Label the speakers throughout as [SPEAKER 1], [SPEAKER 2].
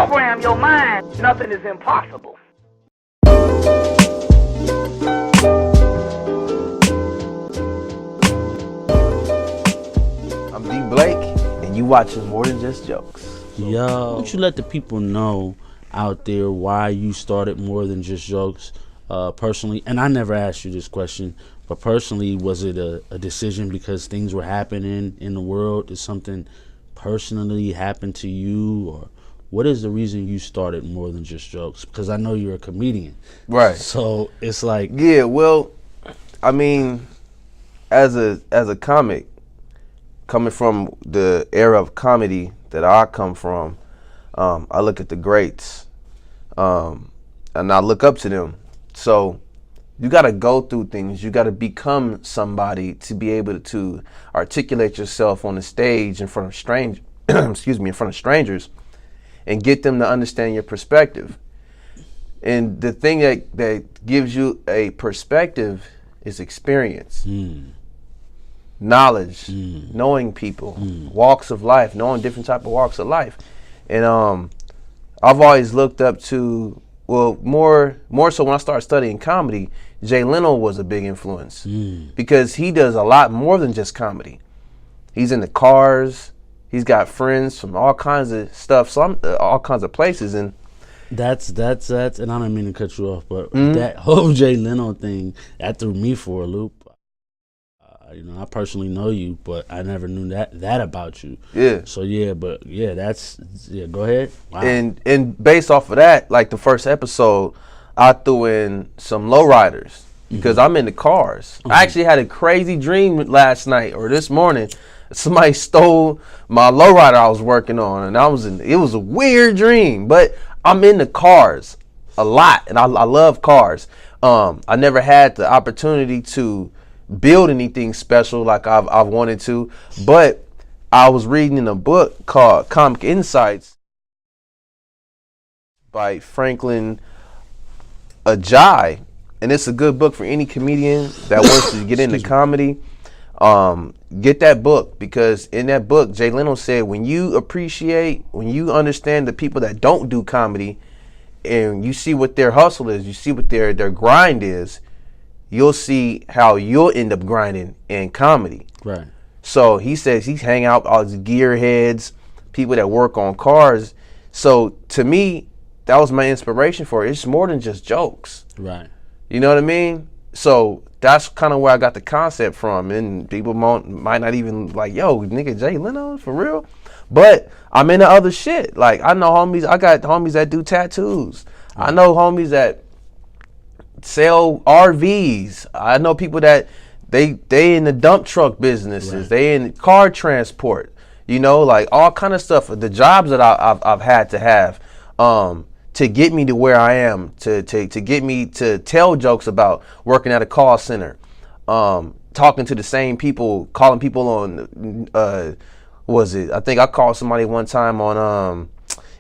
[SPEAKER 1] program your mind, nothing is impossible.
[SPEAKER 2] I'm D.Blake, and you watching More Than Just Jokes.
[SPEAKER 3] Yo, why don't you let the people know out there why you started More Than Just Jokes personally? And I never asked you this question, but personally, was it a decision because things were happening in the world? Did something personally happen to you? Or what is the reason you started More Than Just Jokes? Because I know you're a comedian.
[SPEAKER 2] Right.
[SPEAKER 3] So it's like...
[SPEAKER 2] Yeah, well, I mean, as a comic, coming from the era of comedy that I come from, I look at the greats, and I look up to them. So you got to go through things. You got to become somebody to be able to articulate yourself on the stage in front of in front of strangers, and get them to understand your perspective. And the thing that gives you a perspective is experience. Knowledge, knowing people, walks of life, knowing different type of walks of life. And I've always looked up to, well, more so when I started studying comedy, Jay Leno was a big influence because he does a lot more than just comedy. He's in the Cars, he's got friends from all kinds of stuff, all kinds of places. And
[SPEAKER 3] That's and I don't mean to cut you off, but that whole Jay Leno thing, that threw me for a loop. I personally know you, but I never knew that about you. Yeah. So go ahead. Wow.
[SPEAKER 2] And based off of that, like the first episode, I threw in some lowriders because I'm in the Cars. I actually had a crazy dream last night or this morning. Somebody stole my lowrider I was working on, and it was a weird dream, but I'm in the Cars a lot, and I love cars. I never had the opportunity to build anything special like I've wanted to, but I was reading in a book called Comic Insights by Franklin Ajay, and it's a good book for any comedian that wants to get into comedy. Get that book, because in that book Jay Leno said when you understand the people that don't do comedy and you see what their hustle is, you see what their grind is, you'll see how you'll end up grinding in comedy.
[SPEAKER 3] Right.
[SPEAKER 2] So he says he's hanging out with all these gearheads, people that work on cars. So to me, that was my inspiration for it. It's more than just jokes.
[SPEAKER 3] Right.
[SPEAKER 2] You know what I mean? So that's kind of where I got the concept from. And people might not even like, yo, nigga, Jay Leno, for real? But I'm into other shit. Like, I know I got homies that do tattoos. Right. I know homies that sell RVs. I know people that they in the dump truck businesses. Right. They in car transport. Like all kind of stuff. The jobs that I've had to have to get me to where I am, to get me to tell jokes about working at a call center, talking to the same people, calling people on. I think I called somebody one time on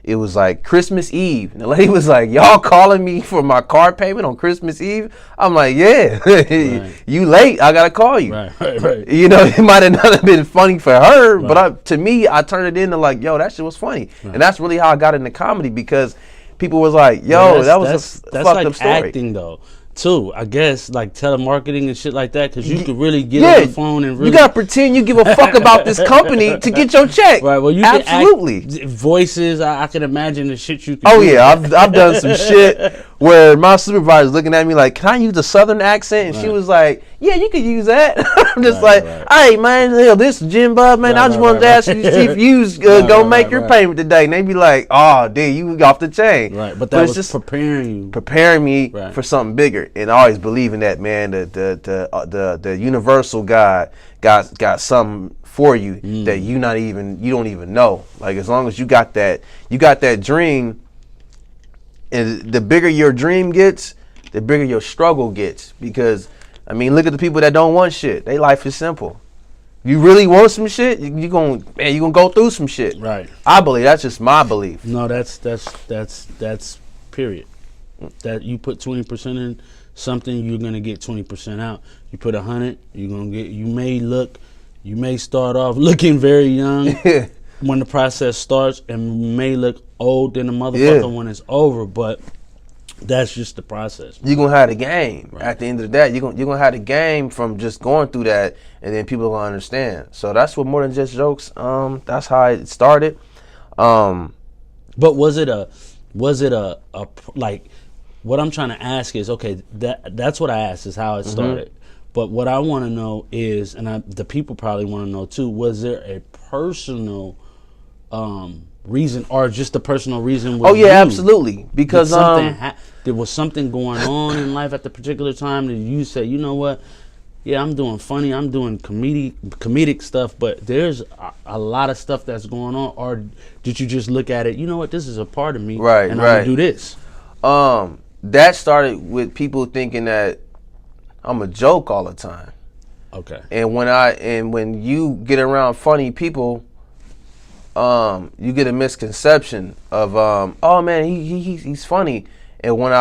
[SPEAKER 2] it was like Christmas Eve. And the lady was like, y'all calling me for my car payment on Christmas Eve? I'm like, yeah, right. You late, I gotta call you. Right. It might have not been funny for her, but to me, I turned it into like, yo, that shit was funny. And that's really how I got into comedy, because people was like, yo, that was a fucked
[SPEAKER 3] like
[SPEAKER 2] up story.
[SPEAKER 3] Acting though. Too, I guess, like telemarketing and shit like that, because you could really get on the phone and really...
[SPEAKER 2] You gotta pretend you give a fuck about this company to get your check.
[SPEAKER 3] Right, well, you
[SPEAKER 2] absolutely
[SPEAKER 3] can act, voices. I can imagine the shit you can
[SPEAKER 2] do.
[SPEAKER 3] Yeah,
[SPEAKER 2] I've done some shit where my supervisor's looking at me like, can I use a southern accent? And she was like, yeah, you could use that. I'm just hey man, this is Jim Bob, man. I just wanted to ask you to see if you go make your payment today. And they be like, oh, dude, you off the chain.
[SPEAKER 3] Right, but that was just preparing
[SPEAKER 2] me for something bigger. And I always believe in that, man. The universal God got something for you that you don't even know. Like, as long as you got that dream, and the bigger your dream gets, the bigger your struggle gets. Because I mean, look at the people that don't want shit. Their life is simple. You really want some shit, you gonna go through some shit.
[SPEAKER 3] Right.
[SPEAKER 2] I believe that's just my belief.
[SPEAKER 3] No, that's period. That you put 20% in something, you're gonna get 20% out. You put 100, you're gonna get. You may start off looking very young, when the process starts and may look old than the motherfucker when it's over, but that's just the process.
[SPEAKER 2] You're going to have the game.
[SPEAKER 3] Right.
[SPEAKER 2] At the end of the day, you're gonna have the game from just going through that, and then people are going to understand. So that's what More Than Just Jokes, that's how it started.
[SPEAKER 3] But was it a like, what I'm trying to ask is, okay, that's what I asked, is how it started. But what I want to know is, and the people probably want to know too, was there a personal reason, or just a personal reason? With you?
[SPEAKER 2] Absolutely. Because
[SPEAKER 3] there was something going on in life at the particular time that you said, you know what? Yeah, I'm doing funny, I'm doing comedic stuff, but there's a lot of stuff that's going on. Or did you just look at it, you know what, this is a part of me, and I'm gonna do this?
[SPEAKER 2] That started with people thinking that I'm a joke all the time.
[SPEAKER 3] Okay.
[SPEAKER 2] And when you get around funny people, you get a misconception of oh man, he's funny. And when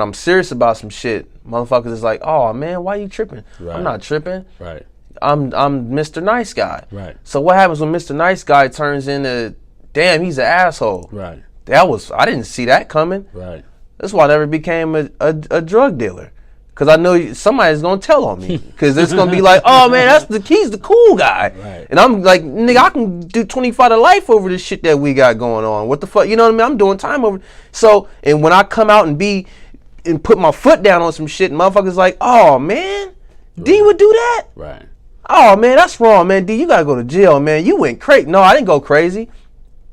[SPEAKER 2] I'm serious about some shit, motherfuckers is like, oh man, why you tripping?
[SPEAKER 3] Right.
[SPEAKER 2] I'm not tripping.
[SPEAKER 3] Right.
[SPEAKER 2] I'm Mr. Nice Guy.
[SPEAKER 3] Right.
[SPEAKER 2] So what happens when Mr. Nice Guy turns into, damn, he's an asshole?
[SPEAKER 3] Right.
[SPEAKER 2] I didn't see that coming.
[SPEAKER 3] Right.
[SPEAKER 2] That's why I never became a drug dealer. Because I know somebody's going to tell on me. Because it's going to be like, oh, man, he's the cool guy.
[SPEAKER 3] Right.
[SPEAKER 2] And I'm like, nigga, I can do 25 to life over this shit that we got going on. What the fuck? You know what I mean? I'm doing time over. So, and when I come out and put my foot down on some shit, and motherfuckers like, oh, man, D would do that?
[SPEAKER 3] Right.
[SPEAKER 2] Oh, man, that's wrong, man. D, you got to go to jail, man. You went crazy. No, I didn't go crazy.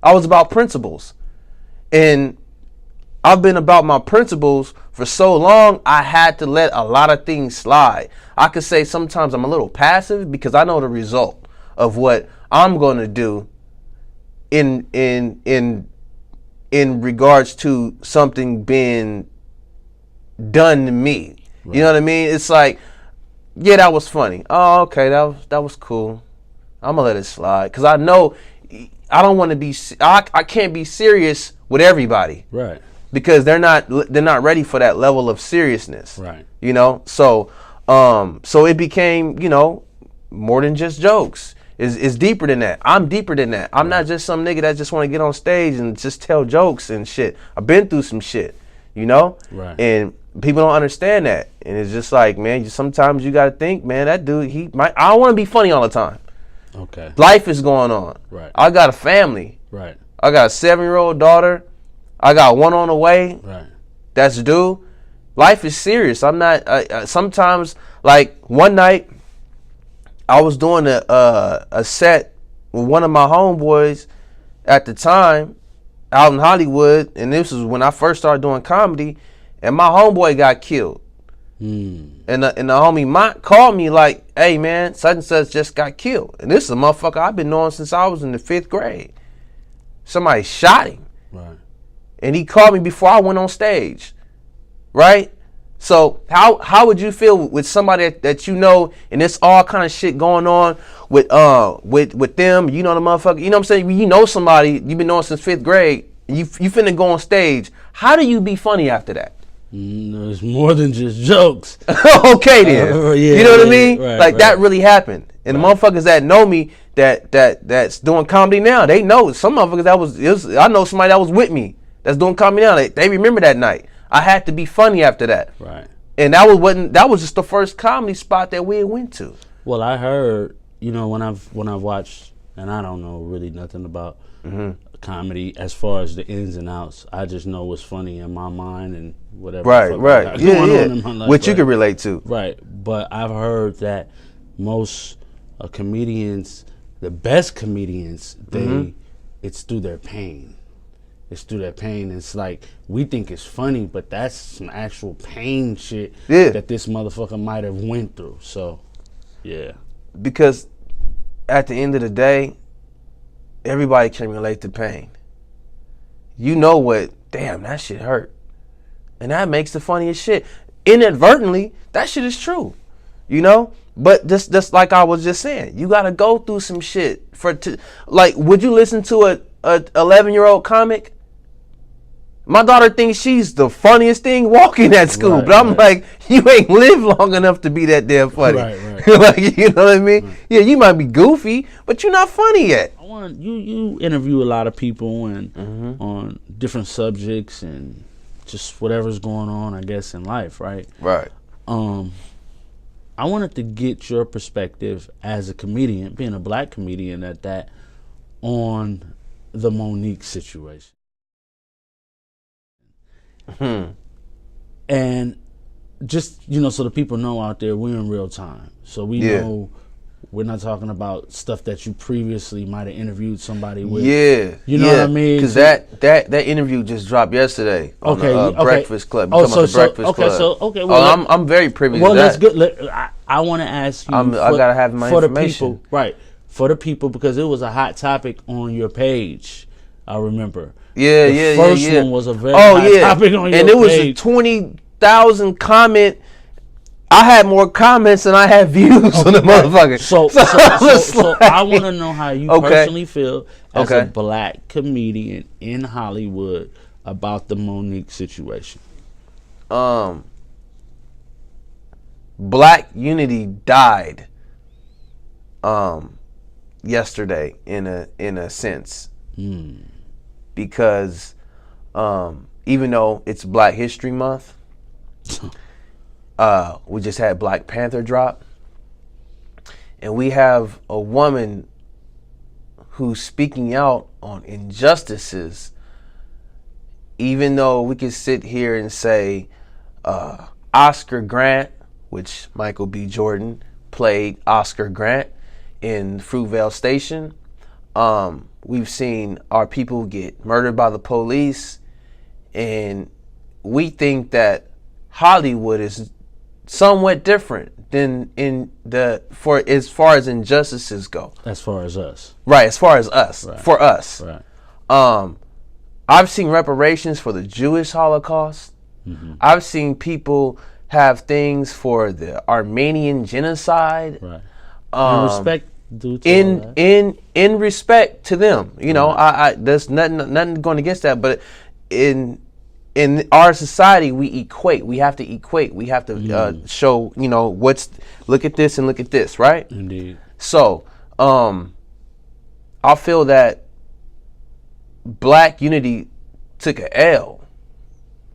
[SPEAKER 2] I was about principles. And I've been about my principles for so long, I had to let a lot of things slide. I could say sometimes I'm a little passive because I know the result of what I'm going to do in regards to something being done to me. Right. You know what I mean? It's like, yeah, that was funny. Oh, okay, that was cool. I'm gonna let it slide because I know I don't want to be. I can't be serious with everybody. Right. Because they're not ready for that level of seriousness. Right. You know? So it became, you know, More Than Just Jokes. It's deeper than that. I'm deeper than that. I'm not just some nigga that just want to get on stage and just tell jokes and shit. I've been through some shit, you know? Right. And people don't understand that. And it's just like, man, sometimes you got to think, man, that dude, I don't want to be funny all the time. Okay. Life is going on. Right. I got a family. Right. I got a 7-year-old daughter. I got one on the way. Right. That's due. Life is serious. I'm not. Sometimes, like one night, I was doing a set with one of my homeboys at the time out in Hollywood, and this was when I first started doing comedy, and my homeboy got killed. And the homie called me like, "Hey man, such and such just got killed," and this is a motherfucker I've been knowing since I was in the 5th grade. Somebody shot him. Right. And he called me before I went on stage, right? So how would you feel with somebody that you know, and it's all kind of shit going on with them? You know the motherfucker. You know what I'm saying? You know somebody you've been knowing since 5th grade. You finna go on stage. How do you be funny after that?
[SPEAKER 3] It's more than just jokes.
[SPEAKER 2] Okay then. Yeah, you know what I mean? Right, that really happened. And the motherfuckers that know me that's doing comedy now, they know some motherfuckers I know somebody that was with me. That's doing comedy now. They remember that night. I had to be funny after that. Right. And that was just the first comedy spot that we went to.
[SPEAKER 3] Well, I heard, you know, when I've watched, and I don't know really nothing about comedy as far as the ins and outs. I just know what's funny in my mind and whatever.
[SPEAKER 2] Right. Yeah. Which you can relate to.
[SPEAKER 3] Right. But I've heard that most comedians, the best comedians, it's through their pain. It's through that pain. It's like, we think it's funny, but that's some actual pain shit that this motherfucker might have went through. So, yeah.
[SPEAKER 2] Because at the end of the day, everybody can relate to pain. You know what? Damn, that shit hurt. And that makes the funniest shit. Inadvertently, that shit is true. You know? But just like I was just saying, you got to go through some shit. Like, would you listen to a 11-year-old comic? My daughter thinks she's the funniest thing walking at school, but I'm like, you ain't lived long enough to be that damn funny. Right.
[SPEAKER 3] Right.
[SPEAKER 2] Like, you know what I mean? Right. Yeah, you might be goofy, but you're not funny yet.
[SPEAKER 3] I want you interview a lot of people and on different subjects and just whatever's going on, I guess, in life, right?
[SPEAKER 2] Right.
[SPEAKER 3] I wanted to get your perspective as a comedian, being a black comedian at that, on the Monique situation. And just, so the people know out there, we're in real time. So we know we're not talking about stuff that you previously might have interviewed somebody with.
[SPEAKER 2] Yeah.
[SPEAKER 3] You know what I mean?
[SPEAKER 2] Because that interview just dropped yesterday on the Breakfast Club. I'm very privy to that.
[SPEAKER 3] Well, that's good. I want to ask you.
[SPEAKER 2] I got to have my information.
[SPEAKER 3] The people, right. For the people, because it was a hot topic on your page, I remember. The first one was a very hot topic on your page.
[SPEAKER 2] And it was a 20,000 comment. I had more comments than I had views on the motherfucker.
[SPEAKER 3] So I want to know how you personally feel as a black comedian in Hollywood about the Monique situation.
[SPEAKER 2] Black unity died yesterday in a sense. Because even though it's Black History Month, we just had Black Panther drop, and we have a woman who's speaking out on injustices, even though we could sit here and say Oscar Grant, which Michael B. Jordan played Oscar Grant in Fruitvale Station. We've seen our people get murdered by the police, and we think that Hollywood is somewhat different than as far as injustices go.
[SPEAKER 3] As far as us.
[SPEAKER 2] Right, as far as us.
[SPEAKER 3] Right.
[SPEAKER 2] For us.
[SPEAKER 3] Right.
[SPEAKER 2] I've seen reparations for the Jewish Holocaust. I've seen people have things for the Armenian genocide.
[SPEAKER 3] Right. And respect due to
[SPEAKER 2] in respect to them. I there's nothing going against that, but in our society, we equate. We have to equate. We have to show, look at this and look at this, right?
[SPEAKER 3] Indeed.
[SPEAKER 2] So, I feel that Black unity took a L,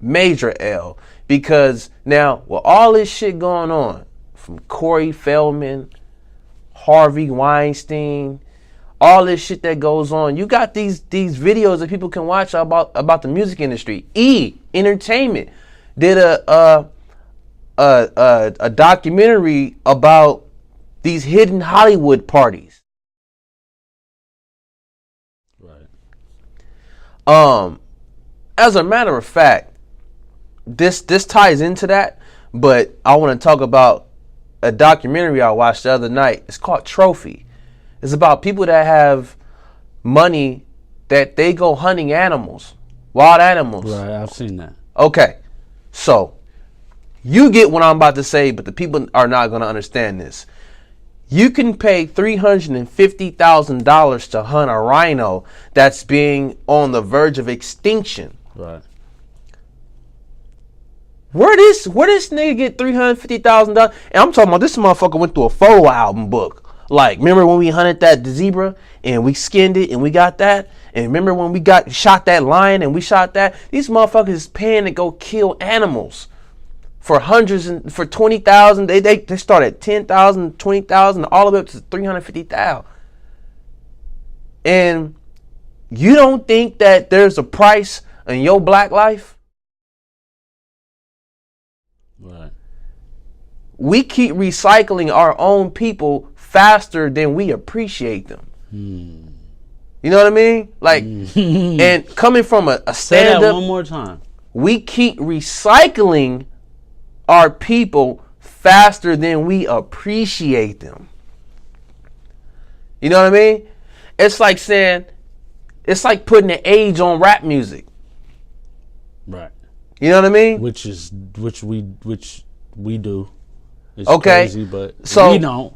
[SPEAKER 2] major L, because now with all this shit going on, from Corey Feldman, Harvey Weinstein, all this shit that goes on. You got these videos that people can watch about the music industry. Entertainment did a documentary about these hidden Hollywood parties.
[SPEAKER 3] Right.
[SPEAKER 2] As a matter of fact, this ties into that, but I want to talk about a documentary I watched the other night. It's called Trophy. It's about people that have money that they go hunting animals, wild animals.
[SPEAKER 3] Right, I've seen that.
[SPEAKER 2] Okay, so you get what I'm about to say, but the people are not going to understand this. You can pay $350,000 to hunt a rhino that's being on the verge of extinction.
[SPEAKER 3] Right.
[SPEAKER 2] Where this nigga get $350,000? And I'm talking about this motherfucker went through a photo album book. Like, remember when we hunted that zebra and we skinned it and we got that? And remember when we shot that lion and we shot that? These motherfuckers is paying to go kill animals for hundreds and for $20,000. They start at $10,000, $20,000, all the way up to $350,000. And you don't think that there's a price in your black life?
[SPEAKER 3] Right.
[SPEAKER 2] We keep recycling our own people faster than we appreciate them. You know what I mean? Like, and coming from a stand-up.
[SPEAKER 3] Say that one more time.
[SPEAKER 2] We keep recycling our people faster than we appreciate them. You know what I mean? It's like saying, it's like putting an age on rap music.
[SPEAKER 3] Right.
[SPEAKER 2] You know what I mean?
[SPEAKER 3] Which we do. It's
[SPEAKER 2] okay.
[SPEAKER 3] Crazy, but
[SPEAKER 2] so,
[SPEAKER 3] we don't.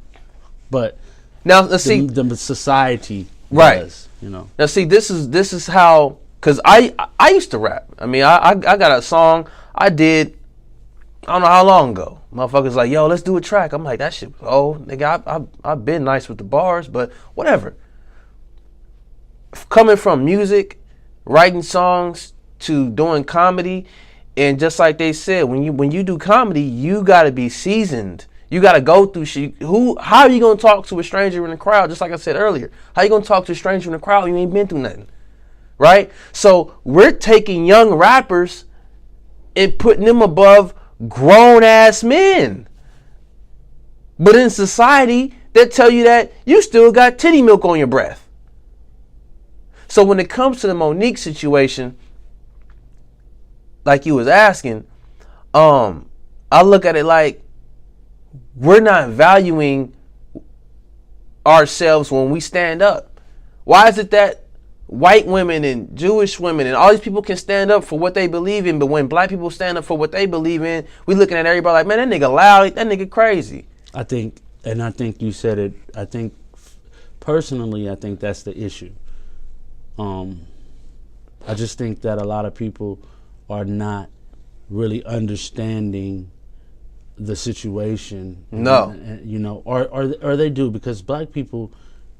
[SPEAKER 3] But
[SPEAKER 2] now let's see
[SPEAKER 3] the society
[SPEAKER 2] right.
[SPEAKER 3] does,
[SPEAKER 2] Now see, this is how, because I used to rap. I mean, I got a song I did I don't know how long ago. Motherfuckers like, yo, let's do a track. I'm like, that shit was old. Nigga, I've been nice with the bars, but whatever. Coming from music, writing songs, to doing comedy, and just like they said, when you do comedy, you gotta be seasoned. You gotta go through shit. How are you gonna talk to a stranger in the crowd? Just like I said earlier, how you gonna talk to a stranger in the crowd? You ain't been through nothing, right? So we're taking young rappers and putting them above grown ass men. But in society, they tell you that you still got titty milk on your breath. So when it comes to the Monique situation, like you was asking, I look at it like we're not valuing ourselves when we stand up. Why is it that white women and Jewish women and all these people can stand up for what they believe in, but when black people stand up for what they believe in, we looking at everybody like, man, that nigga loud, that nigga crazy.
[SPEAKER 3] I think you said it. I think personally, I think that's the issue. I just think that a lot of people are not really understanding the situation.
[SPEAKER 2] No.
[SPEAKER 3] And, or they do, because black people,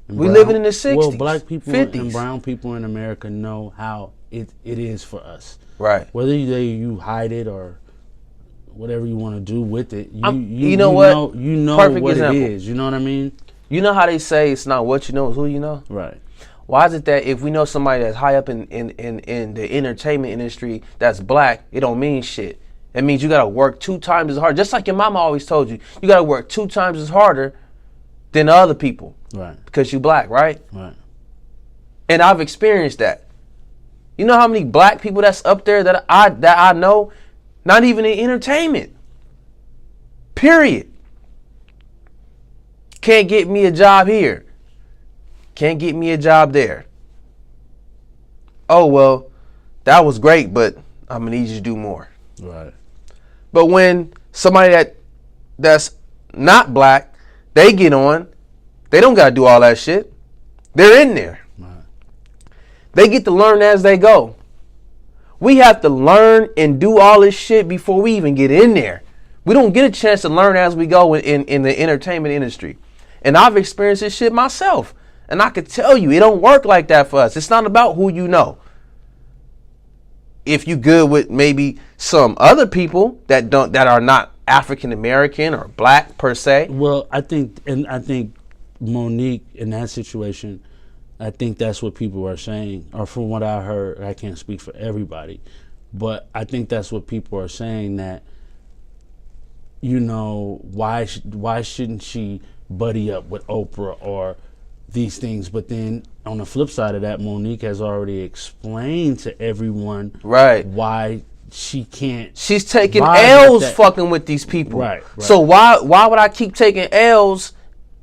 [SPEAKER 2] we living in the 60s.
[SPEAKER 3] Well, black people
[SPEAKER 2] 50s.
[SPEAKER 3] and brown people in America know how it is for us.
[SPEAKER 2] Right.
[SPEAKER 3] Whether you hide it or whatever you want to do with it, you
[SPEAKER 2] know what?
[SPEAKER 3] You know
[SPEAKER 2] Perfect
[SPEAKER 3] what
[SPEAKER 2] example.
[SPEAKER 3] it is. You know what I mean?
[SPEAKER 2] You know how they say it's not what you know, it's who you know?
[SPEAKER 3] Right.
[SPEAKER 2] Why is it that if we know somebody that's high up in the entertainment industry that's black, it don't mean shit? It means you gotta work 2 times as hard. Just like your mama always told you, you gotta work 2 times as harder than the other people.
[SPEAKER 3] Right.
[SPEAKER 2] Because you black, right?
[SPEAKER 3] Right.
[SPEAKER 2] And I've experienced that. You know how many black people that's up there that I know, not even in entertainment. Period. Can't get me a job here. Can't get me a job there. Oh, well, that was great, but I'm going to need you to do more.
[SPEAKER 3] Right.
[SPEAKER 2] But when somebody that's not black, they get on, they don't got to do all that shit. They're in there.
[SPEAKER 3] Right.
[SPEAKER 2] They get to learn as they go. We have to learn and do all this shit before we even get in there. We don't get a chance to learn as we go in the entertainment industry. And I've experienced this shit myself. And I could tell you, it don't work like that for us. It's not about who you know. If you good with maybe some other people that are not African American or black per se.
[SPEAKER 3] Well, I think Monique in that situation, I think that's what people are saying, or from what I heard. I can't speak for everybody, but I think that's what people are saying, that, why shouldn't she buddy up with Oprah or these things? But then on the flip side of that, Monique has already explained to everyone why she can't.
[SPEAKER 2] She's taking L's fucking with these people.
[SPEAKER 3] Right.
[SPEAKER 2] So why would I keep taking L's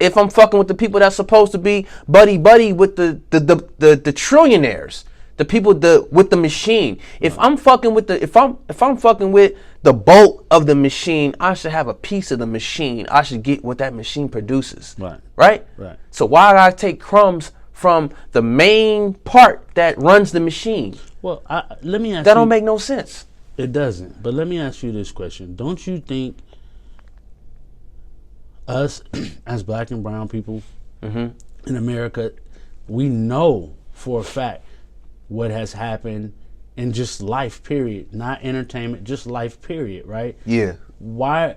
[SPEAKER 2] if I'm fucking with the people that's supposed to be buddy with the trillionaires, the people with the machine? If I'm fucking with if I'm fucking with the bulk of the machine, I should have a piece of the machine. I should get what that machine produces. Right. So why do I take crumbs from the main part that runs the machine?
[SPEAKER 3] Well, let me ask you.
[SPEAKER 2] That don't make no sense.
[SPEAKER 3] It doesn't. But let me ask you this question. Don't you think us as black and brown people in America, we know for a fact what has happened in just life, period, not entertainment, just life, period, right?
[SPEAKER 2] Yeah.
[SPEAKER 3] Why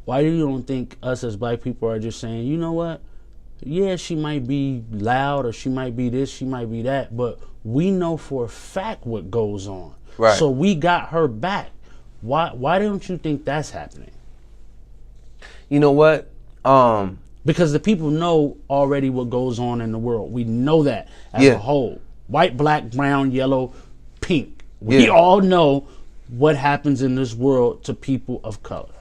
[SPEAKER 3] you don't think us as black people are just saying, you know what? Yeah, she might be loud, or she might be this, she might be that, but we know for a fact what goes on.
[SPEAKER 2] Right.
[SPEAKER 3] So we got her back. Why don't you think that's happening?
[SPEAKER 2] You know what?
[SPEAKER 3] Because the people know already what goes on in the world. We know that as a whole. White, black, brown, yellow, pink. We all know what happens in this world to people of color.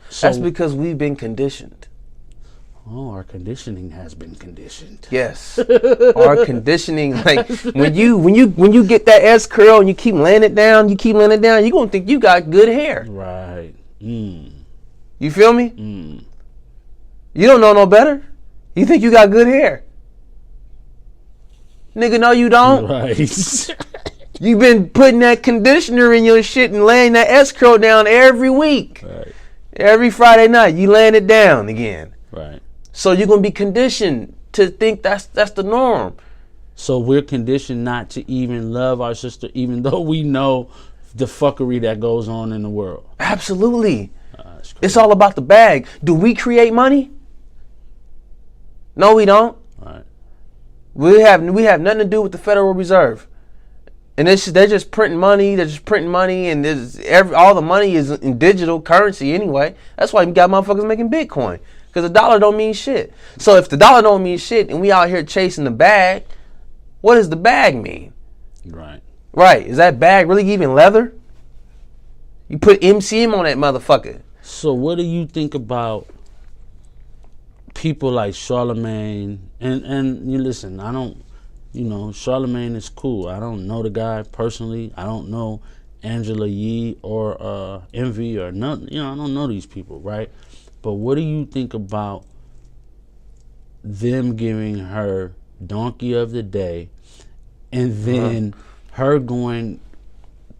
[SPEAKER 3] So,
[SPEAKER 2] that's because we've been conditioned.
[SPEAKER 3] Oh, our conditioning has been conditioned.
[SPEAKER 2] Yes. Our conditioning, like when you get that S curl and you keep laying it down, you're gonna think you got good hair.
[SPEAKER 3] Right.
[SPEAKER 2] You feel me? You don't know no better. You think you got good hair. Nigga, no you don't.
[SPEAKER 3] Right.
[SPEAKER 2] You've been putting that conditioner in your shit and laying that escrow down every week.
[SPEAKER 3] Right.
[SPEAKER 2] Every Friday night, you laying it down again.
[SPEAKER 3] Right.
[SPEAKER 2] So you're gonna be conditioned to think that's the norm.
[SPEAKER 3] So we're conditioned not to even love our sister, even though we know the fuckery that goes on in the world.
[SPEAKER 2] Absolutely. It's all about the bag. Do we create money? No, we don't.
[SPEAKER 3] Right.
[SPEAKER 2] We have nothing to do with the Federal Reserve. And they're just printing money. They're just printing money, and all the money is in digital currency anyway. That's why you got motherfuckers making Bitcoin, because the dollar don't mean shit. So if the dollar don't mean shit, and we out here chasing the bag, what does the bag mean?
[SPEAKER 3] Right.
[SPEAKER 2] Right. Is that bag really even leather? You put MCM on that motherfucker.
[SPEAKER 3] So what do you think about people like Charlemagne? And you listen, I don't. Charlemagne is cool. I don't know the guy personally. I don't know Angela Yee or Envy or none. I don't know these people, right? But what do you think about them giving her Donkey of the Day, and then her going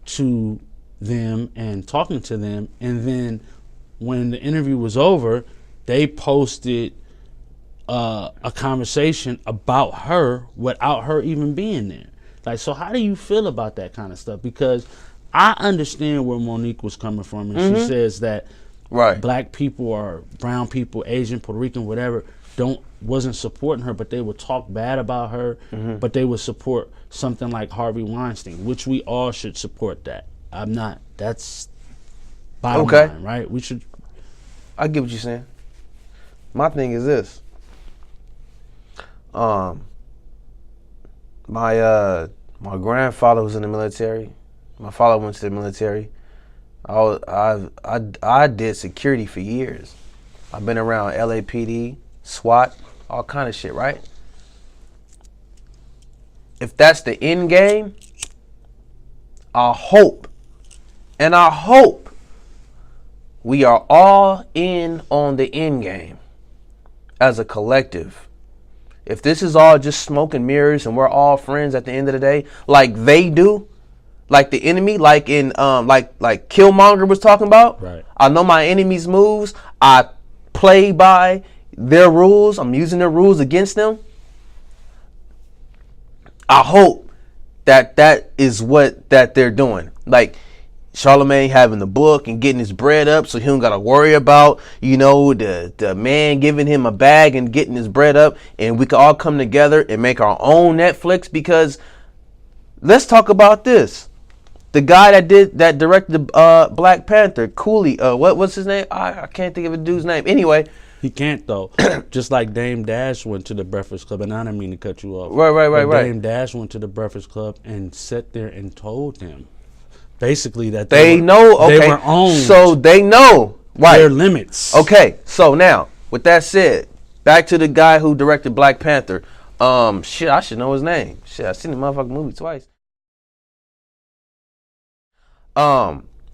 [SPEAKER 3] to them and talking to them, and then when the interview was over, they posted a conversation about her without her even being there. Like, so how do you feel about that kind of stuff? Because I understand where Monique was coming from, and she says that black people or brown people, Asian, Puerto Rican, whatever, wasn't supporting her, but they would talk bad about her, but they would support something like Harvey Weinstein, which we all should support that. That's bottom line, right? We should.
[SPEAKER 2] I get what you're saying. My thing is this. My grandfather was in the military. My father went to the military. I did security for years. I've been around LAPD, SWAT, all kind of shit, right? If that's the end game, I hope we are all in on the end game as a collective. If this is all just smoke and mirrors and we're all friends at the end of the day, like they do, like the enemy, like in like Killmonger was talking about.
[SPEAKER 3] Right.
[SPEAKER 2] I know my enemy's moves. I play by their rules. I'm using their rules against them. I hope that is what they're doing. Like Charlemagne having the book and getting his bread up, so he don't gotta worry about, the man giving him a bag and getting his bread up, and we can all come together and make our own Netflix. Because let's talk about this. The guy that directed Black Panther, Cooley, what's his name? I can't think of a dude's name. Anyway.
[SPEAKER 3] He can't though. Just like Dame Dash went to the Breakfast Club, and I didn't mean to cut you off.
[SPEAKER 2] Right.
[SPEAKER 3] Dame Dash went to the Breakfast Club and sat there and told them basically that
[SPEAKER 2] they were owned. So they know
[SPEAKER 3] their limits.
[SPEAKER 2] Okay, so now with that said, back to the guy who directed Black Panther. I should know his name. Shit, I seen the motherfucking movie twice.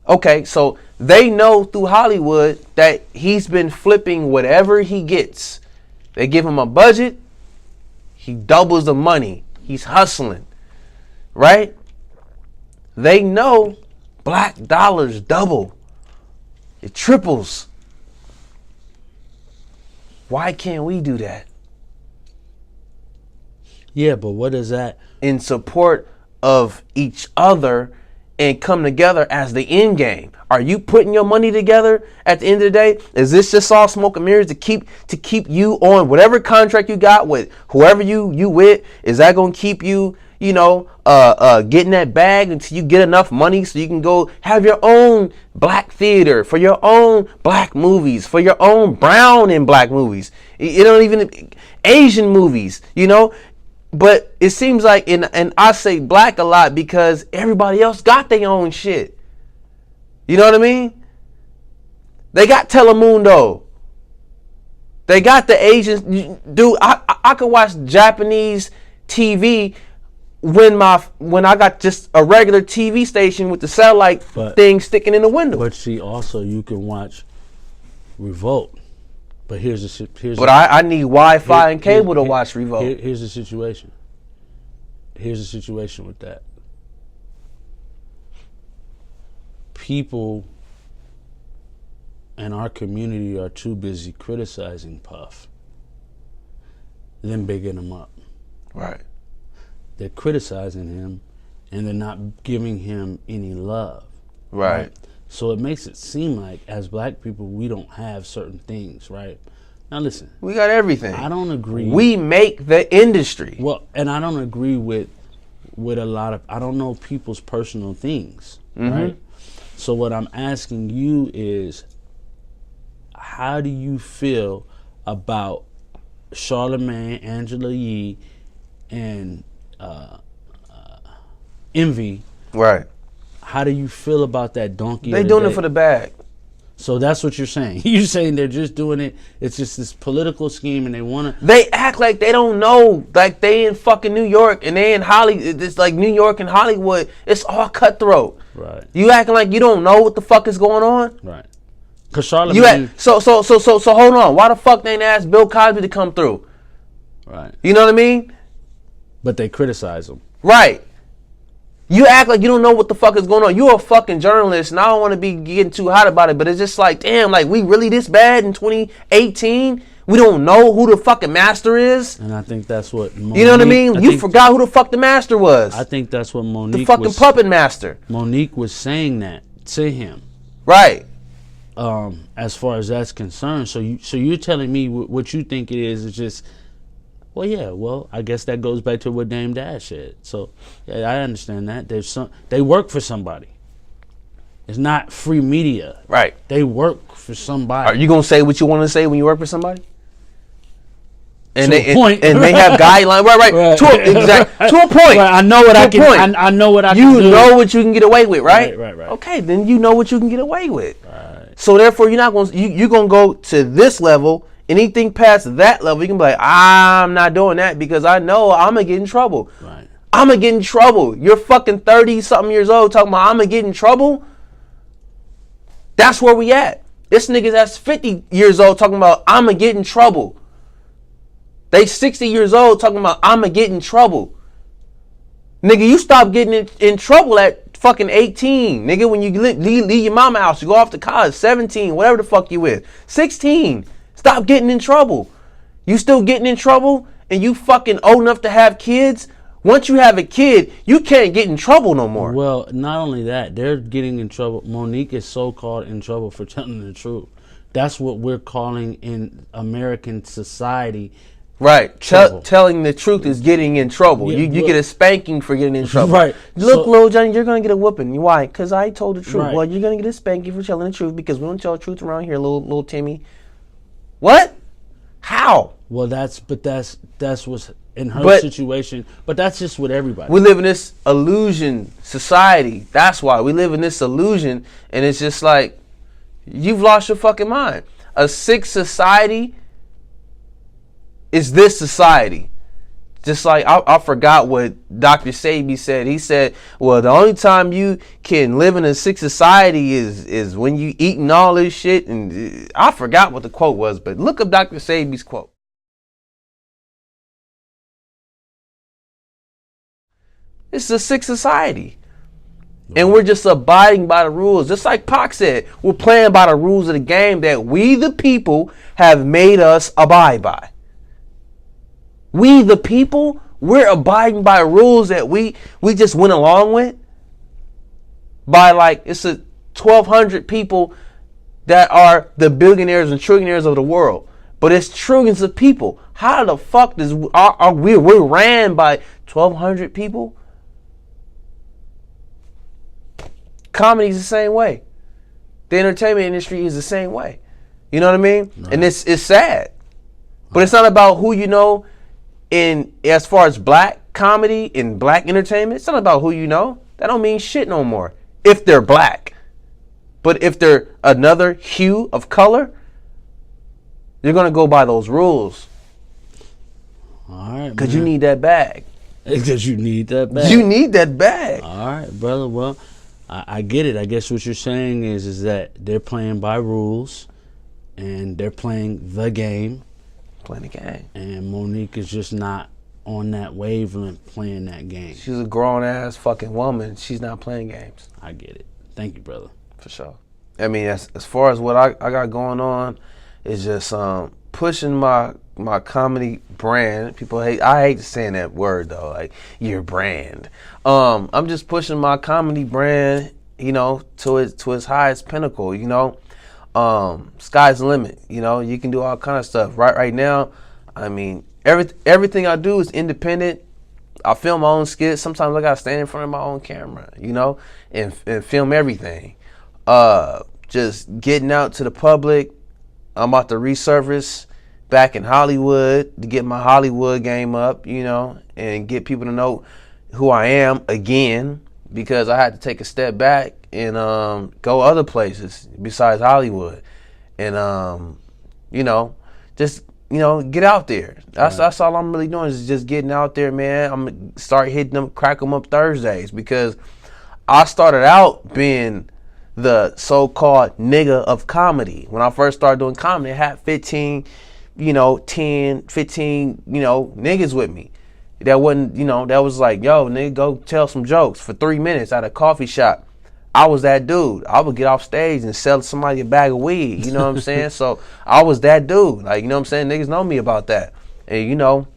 [SPEAKER 2] Okay, so they know through Hollywood that he's been flipping whatever he gets. They give him a budget, he doubles the money. He's hustling, right? They know black dollars double. It triples. Why can't we do that?
[SPEAKER 3] Yeah, but what is that?
[SPEAKER 2] In support of each other and come together as the end game. Are you putting your money together at the end of the day? Is this just all smoke and mirrors to keep you on whatever contract you got with whoever you with? Is that gonna keep you, getting that bag until you get enough money so you can go have your own black theater, for your own black movies, for your own brown and black movies, even Asian movies, But it seems like, and I say black a lot because everybody else got their own shit. You know what I mean? They got Telemundo. They got the Asians. Dude, I could watch Japanese TV when I got just a regular TV station with the satellite thing sticking in the window.
[SPEAKER 3] But see, also you can watch Revolt. But
[SPEAKER 2] I need Wi-Fi and cable to watch Revolt.
[SPEAKER 3] Here's the situation. Here's the situation with that. people in our community are too busy criticizing Puff than bigging him up.
[SPEAKER 2] Right.
[SPEAKER 3] They're criticizing him and they're not giving him any love.
[SPEAKER 2] Right.
[SPEAKER 3] So it makes it seem like as black people we don't have certain things, right? Now listen.
[SPEAKER 2] We got everything.
[SPEAKER 3] I don't agree.
[SPEAKER 2] We make the industry.
[SPEAKER 3] Well, and I don't agree with a lot of, I don't know people's personal things, right? So what I'm asking you is, how do you feel about Charlamagne, Angela Yee, and Envy?
[SPEAKER 2] Right.
[SPEAKER 3] How do you feel about that donkey?
[SPEAKER 2] They doing it for the bag.
[SPEAKER 3] So that's what you're saying. You're saying they're just doing it. It's just this political scheme, and they want to.
[SPEAKER 2] They act like they don't know. Like they in fucking New York and they in Hollywood. It's like New York and Hollywood. It's all cutthroat.
[SPEAKER 3] Right.
[SPEAKER 2] You acting like you don't know what the fuck is going on.
[SPEAKER 3] Right. Cause Charlamagne.
[SPEAKER 2] So hold on. Why the fuck they ain't asked Bill Cosby to come through?
[SPEAKER 3] Right.
[SPEAKER 2] You know what I mean?
[SPEAKER 3] But they criticize him.
[SPEAKER 2] Right. You act like you don't know what the fuck is going on. You're a fucking journalist, and I don't want to be getting too hot about it, but it's just like, damn, like we really this bad in 2018? We don't know who the fucking master is?
[SPEAKER 3] And I think that's what Monique,
[SPEAKER 2] you know what I mean? You forgot who the fuck the master was.
[SPEAKER 3] I think that's what Monique
[SPEAKER 2] the fucking puppet master.
[SPEAKER 3] Monique was saying that to him.
[SPEAKER 2] Right.
[SPEAKER 3] As far as that's concerned. So you're telling me what you think it is just, well, yeah, well, I guess that goes back to what Dame Dash said. So, yeah, I understand that. They work for somebody. It's not free media.
[SPEAKER 2] Right.
[SPEAKER 3] They work for somebody.
[SPEAKER 2] Are you going to say what you want to say when you work for somebody? And
[SPEAKER 3] to a point.
[SPEAKER 2] And they have guidelines. Right. To a point.
[SPEAKER 3] Right. I know what I can. I know what I can do.
[SPEAKER 2] You know what you can get away with, right?
[SPEAKER 3] Right.
[SPEAKER 2] Okay, then you know what you can get away with.
[SPEAKER 3] Right.
[SPEAKER 2] So therefore, you're not going. You're going to go to this level. Anything past that level, you can be like, I'm not doing that because I know I'm gonna get in trouble.
[SPEAKER 3] Right.
[SPEAKER 2] I'm gonna get in trouble. You're fucking 30-something years old talking about I'm gonna get in trouble. That's where we at. This niggas that's 50 years old talking about I'm gonna get in trouble. They 60 years old talking about I'm gonna get in trouble. Nigga, you stop getting in trouble at fucking 18. Nigga, when you leave your mama house, you go off to college, 17, whatever the fuck you with, 16. Stop getting in trouble. You still getting in trouble and you fucking old enough to have kids? Once you have a kid, you can't get in trouble no more.
[SPEAKER 3] Well, not only that, they're getting in trouble. Monique is so-called in trouble for telling the truth. That's what we're calling in American society.
[SPEAKER 2] Right. Telling the truth is getting in trouble.
[SPEAKER 3] Yeah,
[SPEAKER 2] you get a spanking for getting in trouble.
[SPEAKER 3] Right.
[SPEAKER 2] Look, little Johnny, you're going to get a whooping. Why? Because I told the truth.
[SPEAKER 3] Right.
[SPEAKER 2] Well, you're going to get a spanking for telling the truth because we don't tell the truth around here, little Timmy. What? How?
[SPEAKER 3] Well, that's what's in her situation. But that's just with everybody.
[SPEAKER 2] We live in this illusion society. That's why we live in this illusion, and it's just like you've lost your fucking mind. A sick society is this society. Just like I forgot what Dr. Sebi said. He said, well, the only time you can live in a sick society is when you eating all this shit. And I forgot what the quote was, but look up Dr. Sebi's quote. It's a sick society. And we're just abiding by the rules. Just like Pac said, we're playing by the rules of the game that we, the people, have made us abide by. We, the people, we're abiding by rules that we just went along with. By like, it's 1,200 people that are the billionaires and trillionaires of the world. But it's trillions of people. How the fuck we're ran by 1,200 people? Comedy's the same way. The entertainment industry is the same way. You know what I mean? Right. And it's sad. But it's not about who you know. In as far as black comedy and black entertainment, it's not about who you know. That don't mean shit no more. If they're black. But if they're another hue of color, you're gonna go by those rules.
[SPEAKER 3] All right,
[SPEAKER 2] because you need that bag.
[SPEAKER 3] Because you need that bag.
[SPEAKER 2] You need that bag.
[SPEAKER 3] All right, brother. Well, I get it. I guess what you're saying is that they're playing by rules, and they're playing the game.
[SPEAKER 2] Playing the game.
[SPEAKER 3] And Monique is just not on that wavelength playing that game.
[SPEAKER 2] She's a grown ass fucking woman. She's not playing games.
[SPEAKER 3] I get it. Thank you, brother.
[SPEAKER 2] For sure. I mean, as far as what I got going on, is just pushing my comedy brand. I hate saying that word though, like your brand. I'm just pushing my comedy brand, you know, to its highest pinnacle, you know. Sky's the limit, you know. You can do all kind of stuff. Right now, I mean, everything I do is independent. I film my own skits. Sometimes I gotta stand in front of my own camera, you know, and film everything. Just getting out to the public. I'm about to resurface back in Hollywood to get my Hollywood game up, you know, and get people to know who I am again, because I had to take a step back and go other places besides Hollywood, and you know, just, you know, get out there. That's all I'm really doing, is just getting out there, man. I'm gonna start hitting them, crack them up Thursdays, because I started out being the so-called nigga of comedy. When I first started doing comedy, I had 15, you know, 10, 15, you know, niggas with me. That wasn't, you know, that was like, yo, nigga, go tell some jokes for 3 minutes at a coffee shop. I was that dude. I would get off stage and sell somebody a bag of weed, you know what I'm saying? So I was that dude. Like, you know what I'm saying? Niggas know me about that. And, you know,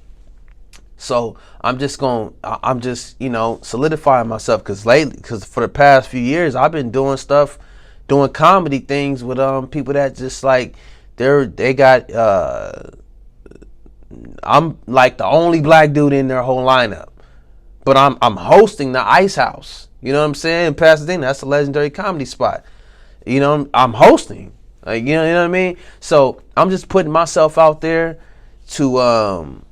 [SPEAKER 2] so I'm just, you know, solidifying myself, because for the past few years, I've been doing comedy things with people that just like, I'm like the only black dude in their whole lineup, but I'm hosting the Ice House. You know what I'm saying? In Pasadena, that's a legendary comedy spot. You know, I'm hosting. Like, you know what I mean? So I'm just putting myself out there to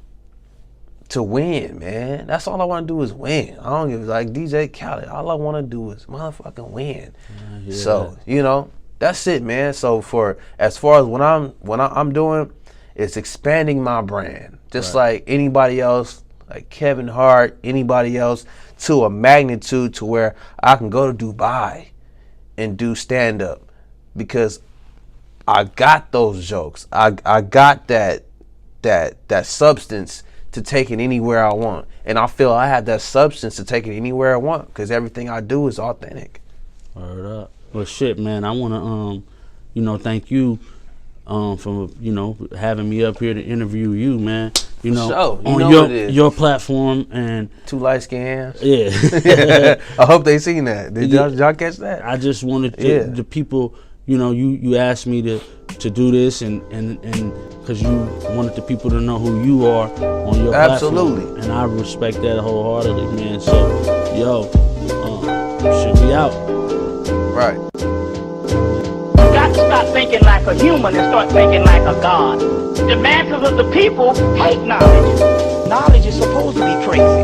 [SPEAKER 2] win, man. That's all I want to do is win. I don't give, like DJ Khaled, all I want to do is motherfucking win. Yeah. So, you know, that's it, man. So as far as what I'm doing, it's expanding my brand. Just like anybody else, like Kevin Hart, anybody else, to a magnitude to where I can go to Dubai and do stand-up, because I got those jokes. I got that substance to take it anywhere I want. And I feel I have that substance to take it anywhere I want, because everything I do is authentic.
[SPEAKER 3] Word up. Well, shit, man, I want to, you know, thank you for, you know, having me up here to interview you, man. You know, on your platform, and
[SPEAKER 2] two light skin hands.
[SPEAKER 3] Yeah.
[SPEAKER 2] I hope they seen that. Did y'all catch that?
[SPEAKER 3] I just wanted the people, you know, you asked me to do this, and because you wanted the people to know who you are on your platform, and I respect that wholeheartedly, man. So, yo, should be out.
[SPEAKER 2] Right.
[SPEAKER 1] You got to stop thinking like a human and start thinking like a god. The masses of the people hate knowledge. Knowledge is supposed to be crazy.